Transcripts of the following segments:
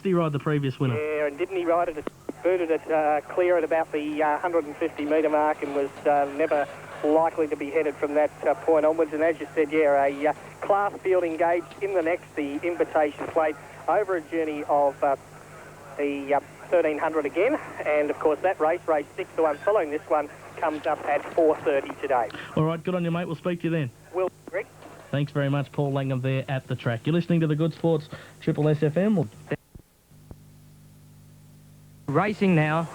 He ride the previous winner. Yeah, and didn't he ride it? Booted it clear at about the 150 metre mark and was never likely to be headed from that point onwards. And as you said, yeah, a class field engaged in the next, the Invitation Plate, over a journey of the 1300 again. And of course that race 6 to 1 following this one, comes up at 4:30 today. All right, good on you, mate. We'll speak to you then. Will, Rick. Thanks very much, Paul Langham there at the track. You're listening to the Good Sports Triple SFM. Racing now.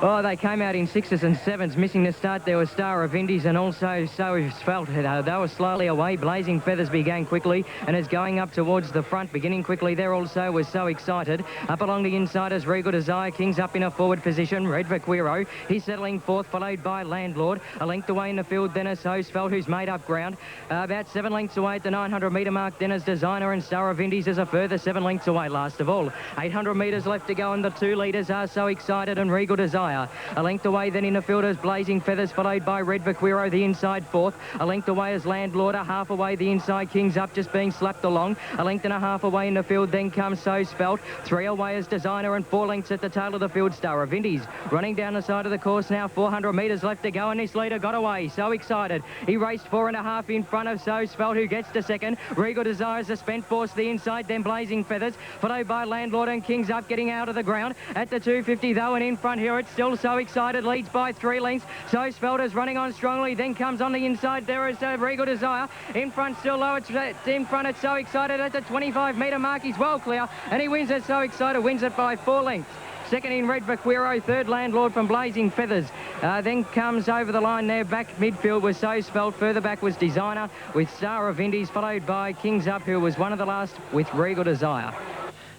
Oh, they came out in 6s and 7s. Missing the start, there was Star of Indies and also So Svelte. They were slowly away. Blazing Feathers began quickly and is going up towards the front, beginning quickly. There also was So Excited. Up along the inside is Regal Desire. King's up in a forward position. Red Vaquero, he's settling fourth, followed by Landlord. A length away in the field, then is So Svelte, who's made up ground. About 7 lengths away at the 900 metre mark, then is Designer, and Star of Indies is a further 7 lengths away last of all. 800 metres left to go, and the 2 leaders are So Excited and Regal Desire. A length away then in the field is Blazing Feathers, followed by Red Vaquero, the inside fourth. A length away is Landlord, a half away the inside King's Up, just being slapped along. A length and a half away in the field, then comes So Spelt. 3 away is Designer, and 4 lengths at the tail of the field, Star of Indies. Running down the side of the course now, 400 metres left to go, and this leader got away. So Excited. He raced 4.5 in front of So Spelt, who gets to second. Regal Desire is the spent force, the inside, then Blazing Feathers, followed by Landlord and King's Up getting out of the ground. At the 250 though, and in front here, it's still So Excited, leads by 3 lengths. So Svelte is running on strongly, then comes on the inside. There is Regal Desire. In front still low, it's in front, it's So Excited at the 25 metre mark. He's well clear, and he wins it. So Excited wins it by 4 lengths. Second in Red Vaquero, third Landlord from Blazing Feathers. Then comes over the line there, back midfield was So Svelte. Further back was Designer with Star of Indies, followed by King's Up, who was one of the last with Regal Desire.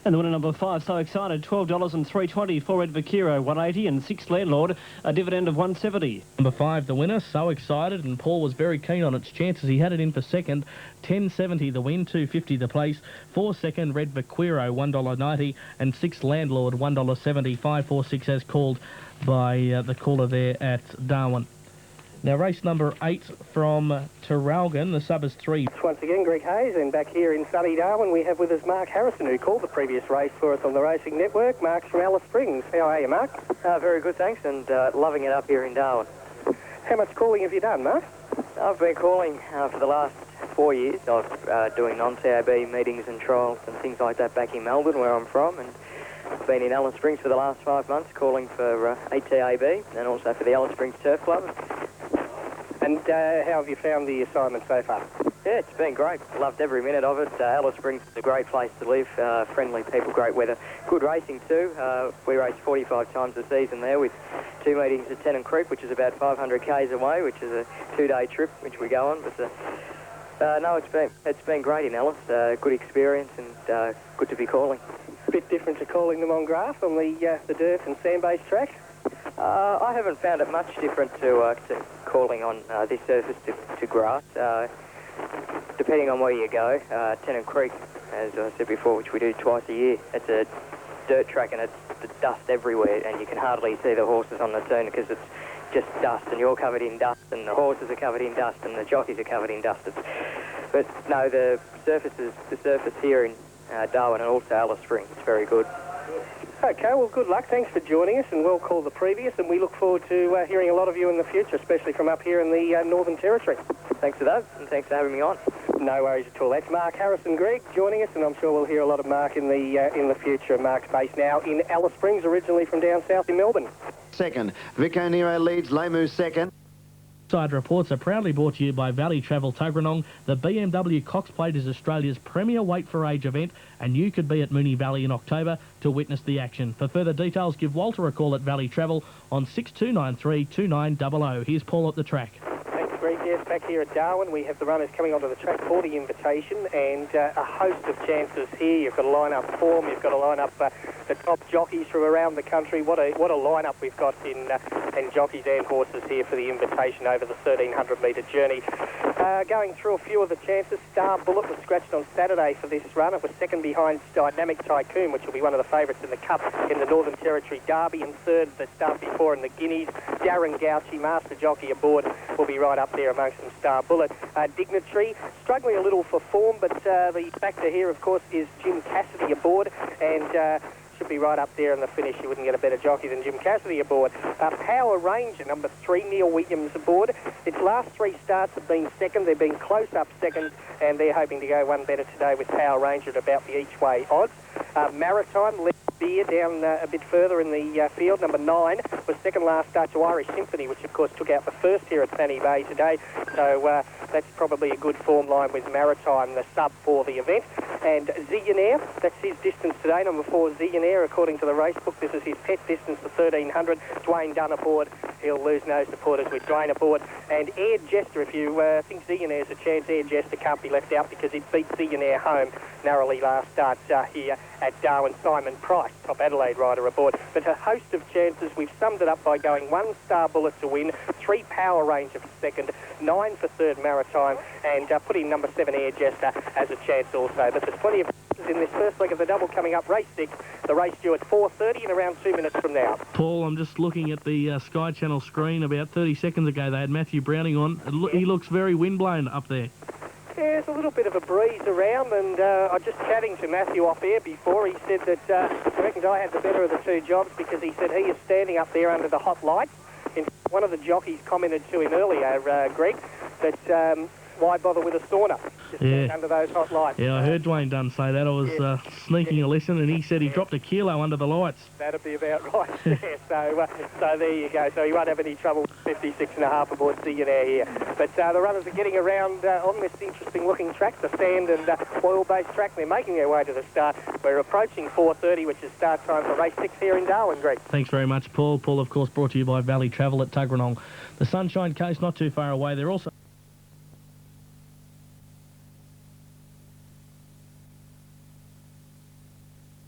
And the winner number 5, So Excited, $12 and $3.20 for Red Vaquero, $1.80, and 6 Landlord, a dividend of $1.70. Number 5, the winner, So Excited, and Paul was very keen on its chances. He had it in for second, $10.70 the win, $2.50 the place. 4 second, Red Vaquero, $1.90, and 6 Landlord, $1.70. 5-4-6 as called by the caller there at Darwin. Now, race number 8 from Terralgan, the sub is 3. Once again, Greg Hayes, and back here in sunny Darwin, we have with us Mark Harrison, who called the previous race for us on the Racing Network. Mark's from Alice Springs. How are you, Mark? Very good, thanks, and loving it up here in Darwin. How much calling have you done, Mark? I've been calling for the last 4 years. I've doing non-CAB meetings and trials and things like that back in Melbourne, where I'm from, and I've been in Alice Springs for the last 5 months, calling for ATAB and also for the Alice Springs Turf Club. And how have you found the assignment so far? Yeah, it's been great. Loved every minute of it. Alice Springs is a great place to live. Friendly people, great weather. Good racing too. We race 45 times a season there with 2 meetings at Tennant Creek, which is about 500 k's away, which is a 2-day trip which we go on. But no, it's been great in Alice. Good experience and good to be calling. A bit different to calling them on grass on the dirt and sand-based track? I haven't found it much different to calling on this surface to grass. Depending on where you go, Tennant Creek, as I said before, which we do twice a year, it's a dirt track and it's the dust everywhere, and you can hardly see the horses on the turn because it's just dust, and you're covered in dust, and the horses are covered in dust, and the jockeys are covered in dust. But no, the surface here in Darwin and also Alice Springs, it's very good. Okay, well, good luck. Thanks for joining us, and we'll call the previous, and we look forward to hearing a lot of you in the future, especially from up here in the Northern Territory. Thanks for that, and thanks for having me on. No worries at all. That's Mark Harrison, Greg, joining us, and I'm sure we'll hear a lot of Mark in the future. Mark's based now in Alice Springs, originally from down south in Melbourne. Second, Vic O'Neill leads, Lemu second. Side reports are proudly brought to you by Valley Travel Tuggeranong. The BMW Cox Plate is Australia's premier weight for age event, and you could be at Moonee Valley in October to witness the action. For further details, give Walter a call at Valley Travel on 6293 2900. Here's Paul at the track. Thanks, Greg. Yes, back here at Darwin, we have the runners coming onto the track for the invitation, and a host of chances here. You've got to line up form, you've got to line up the top jockeys from around the country. What a lineup we've got in jockeys and horses here for the invitation over the 1300 metre journey. Going through a few of the chances, Star Bullet was scratched on Saturday for this run. It was second behind Dynamic Tycoon, which will be one of the favourites in the Cup in the Northern Territory Derby, and third the start before in the Guineas. Darren Gauchi, master jockey aboard will be right up there amongst them. Star Bullet. Dignitary, struggling a little for form, but the factor here, of course, is Jim Cassidy aboard, and should be right up there in the finish. You wouldn't get a better jockey than Jim Cassidy aboard. Power Ranger, number 3, Neil Williams aboard. Its last 3 starts have been second. They've been close up seconds, and they're hoping to go one better today with Power Ranger at about the each-way odds. Maritime, left beer down a bit further in the field. Number 9 was second last start to Irish Symphony, which of course took out the first here at Fanny Bay today. So that's probably a good form line with Maritime, the sub for the event. And Zillionaire, that's his distance today. Number 4, Zillionaire, according to the race book, this is his pet distance, the 1300. Dwayne Dunn aboard. He'll lose no supporters with Dwayne aboard. And Air Jester, if you think Zillionaire's a chance, Air Jester can't be left out because it beat Zillionaire home narrowly last start here at Darwin. Simon Price, top Adelaide rider aboard. But a host of chances. We've summed it up by going 1 Star Bullet to win, 3 Power Ranger for second, 9 for third Maritime, and putting number 7 Air Jester as a chance also. But there's plenty of in this first leg of the double coming up. Race 6, the race due at 4:30 in around 2 minutes from now. Paul, I'm just looking at the Sky Channel screen. About 30 seconds ago, they had Matthew Browning on. He looks very windblown up there. Yeah, there's a little bit of a breeze around, and I just chatting to Matthew off air before. He said that he reckons I had the better of the 2 jobs because he said he is standing up there under the hot lights. In fact, one of the jockeys commented to him earlier, Greg, that why bother with a sauna? Just under those hot lights. Yeah, I heard Dwayne Dunn say that. I was sneaking a listen, and he said he dropped a kilo under the lights. That'd be about right. So there you go. So you won't have any trouble with 56.5 aboard Zillionaire here. But the runners are getting around on this interesting-looking track, the sand and oil-based track. They're making their way to the start. We're approaching 4:30, which is start time for race 6 here in Darwin, Greg. Thanks very much, Paul. Paul, of course, brought to you by Valley Travel at Tuggeranong. The Sunshine Coast, not too far away. They're also...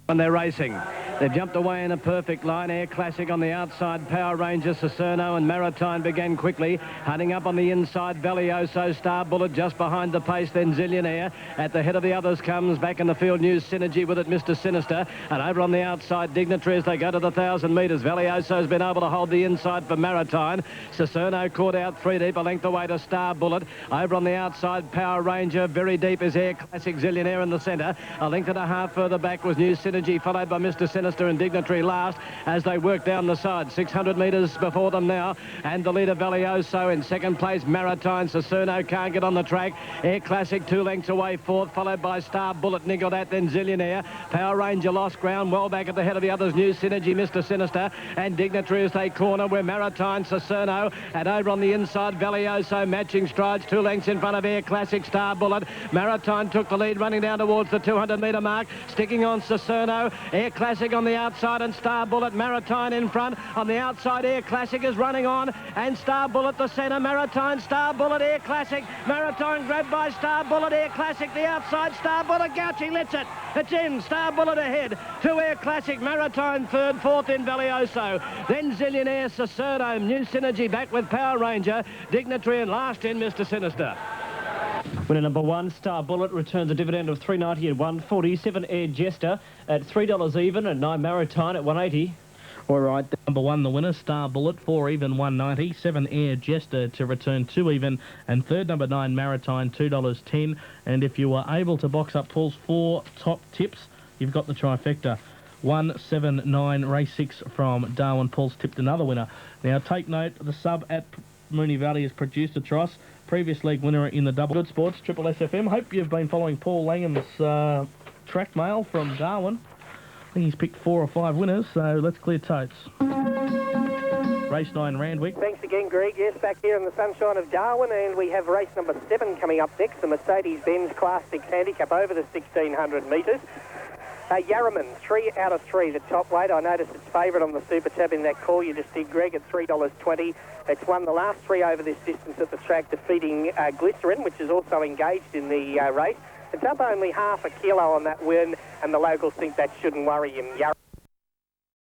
when they're racing. They've jumped away in a perfect line. Air Classic on the outside. Power Ranger, Cicerno and Maritime began quickly. Hunting up on the inside, Valioso, Star Bullet just behind the pace, then Zillionaire. At the head of the others comes back in the field New Synergy with it, Mr. Sinister. And over on the outside, Dignitary as they go to the 1,000 metres. Valioso's been able to hold the inside for Maritime. Cicerno caught out 3 deep, a length away to Star Bullet. Over on the outside, Power Ranger, very deep is Air Classic, Zillionaire in the centre. A length and a half further back was New Synergy, followed by Mr. Sinister and Dignitary last as they work down the side. 600 metres before them now, and the leader Valioso in second place. Maritime, Cicerno can't get on the track. Air Classic 2 lengths away fourth, followed by Star Bullet, niggled at, then Zillionaire. Power Ranger lost ground, well back at the head of the others. New Synergy, Mr. Sinister and Dignitary as they corner where Maritime, Cicerno, and over on the inside Valioso matching strides, 2 lengths in front of Air Classic, Star Bullet. Maritime took the lead running down towards the 200 metre mark, sticking on Cicerno. Air Classic on the outside and Star Bullet. Maritime in front. On the outside, Air Classic is running on, and Star Bullet the centre. Maritime, Star Bullet, Air Classic. Maritime grabbed by Star Bullet. Air Classic the outside. Star Bullet, Gouchy lets it. It's in. Star Bullet ahead. 2 Air Classic. Maritime third, fourth in Valioso. Then Zillionaire, Cicerno, New Synergy back with Power Ranger. Dignitary and last in Mr. Sinister. Winner number 1, Star Bullet, returns a dividend of $3.90 at 1.47. Air Jester at $3 even, and 9 Maritime at 1.80. All right, number 1, the winner, Star Bullet, 4 even, 1.90. 7 Air Jester to return 2 even, and third, number 9 Maritime, $2.10. And if you were able to box up Paul's 4 top tips, you've got the trifecta. 1, 7, 9, race 6 from Darwin. Paul's tipped another winner. Now take note, the sub at Moonee Valley has produced a Tross, previous league winner in the double. Good Sports, Triple SFM. Hope you've been following Paul Langham's track mail from Darwin. I think he's picked 4 or 5 winners, so let's clear totes. Race 9, Randwick. Thanks again, Greg. Yes, back here in the sunshine of Darwin, and we have race number 7 coming up next, the Mercedes-Benz Class 6 Handicap over the 1,600 metres. Yarraman, 3 out of 3, the top weight. I noticed it's favourite on the Super Tab in that call you just did, Greg, at $3.20. It's won the last 3 over this distance at the track, defeating Glycerin, which is also engaged in the race. It's up only half a kilo on that win, and the locals think that shouldn't worry him.